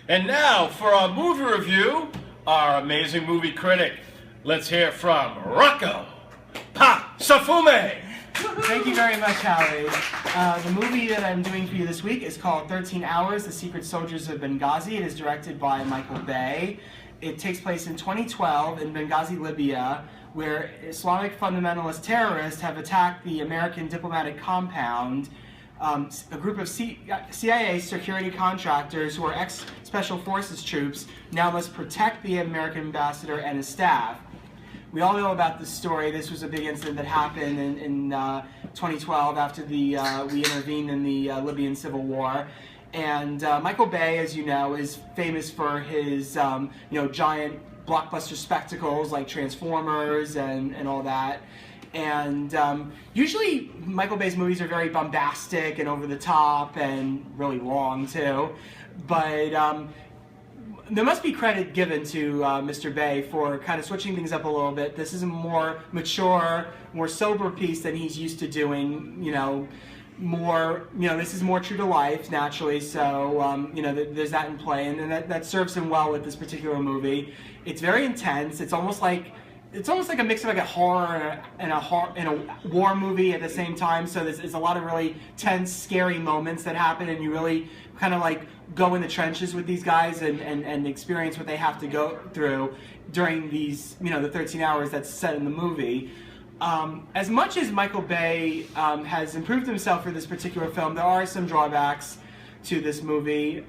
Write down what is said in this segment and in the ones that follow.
And now for our movie review, our amazing movie critic. Let's hear from Rocco Pa Safume. Thank you very much, Howie. The movie that I'm doing for you this week is called 13 Hours, The Secret Soldiers of Benghazi. It is directed by Michael Bay. It takes place in 2012 in Benghazi, Libya, where Islamic fundamentalist terrorists have attacked the American diplomatic compound. A group of CIA security contractors who are ex-Special Forces troops now must protect the American ambassador and his staff. We all know about this story. This was a big incident that happened in 2012 after we intervened in the Libyan civil war. And Michael Bay, as you know, is famous for his giant blockbuster spectacles like Transformers and all that. And usually Michael Bay's movies are very bombastic and over the top and really long too. But there must be credit given to Mr. Bay for kind of switching things up a little bit. This is a more mature, more sober piece than he's used to doing. This is more true to life naturally. So there's that in play, and that serves him well with this particular movie. It's very intense. It's almost like a mix of like a horror and a war movie at the same time. So there's a lot of really tense, scary moments that happen, and you really kind of like go in the trenches with these guys and experience what they have to go through during these, the 13 hours that's set in the movie. As much as Michael Bay has improved himself for this particular film, there are some drawbacks to this movie.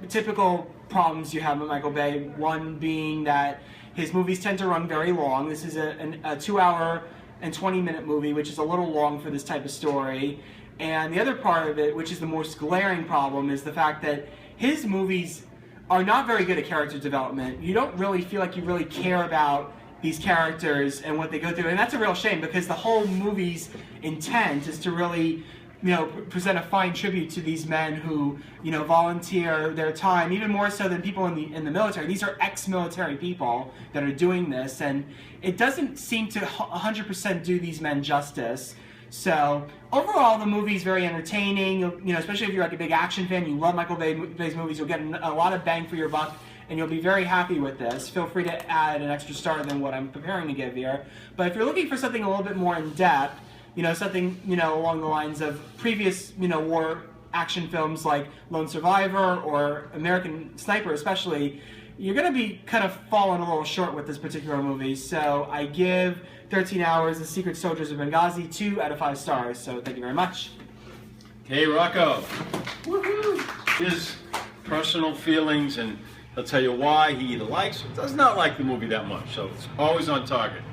Typical problems you have with Michael Bay. One being that his movies tend to run very long. This is a 2-hour and 20-minute movie, which is a little long for this type of story. And the other part of it, which is the most glaring problem, is the fact that his movies are not very good at character development. You don't really feel like you really care about these characters and what they go through. And that's a real shame, because the whole movie's intent is to really present a fine tribute to these men who, volunteer their time, even more so than people in the military. These are ex-military people that are doing this, and it doesn't seem to 100% do these men justice. So overall, the movie's very entertaining. Especially if you're like a big action fan, you love Michael Bay's movies, you'll get a lot of bang for your buck, and you'll be very happy with this. Feel free to add an extra star than what I'm preparing to give here. But if you're looking for something a little bit more in depth, something, along the lines of previous, war action films like Lone Survivor or American Sniper especially, you're going to be kind of falling a little short with this particular movie. So I give 13 Hours, The Secret Soldiers of Benghazi 2 out of 5 stars. So thank you very much. Hey, Rocco. Woohoo! His personal feelings, and he'll tell you why he either likes or does not like the movie that much. So it's always on target.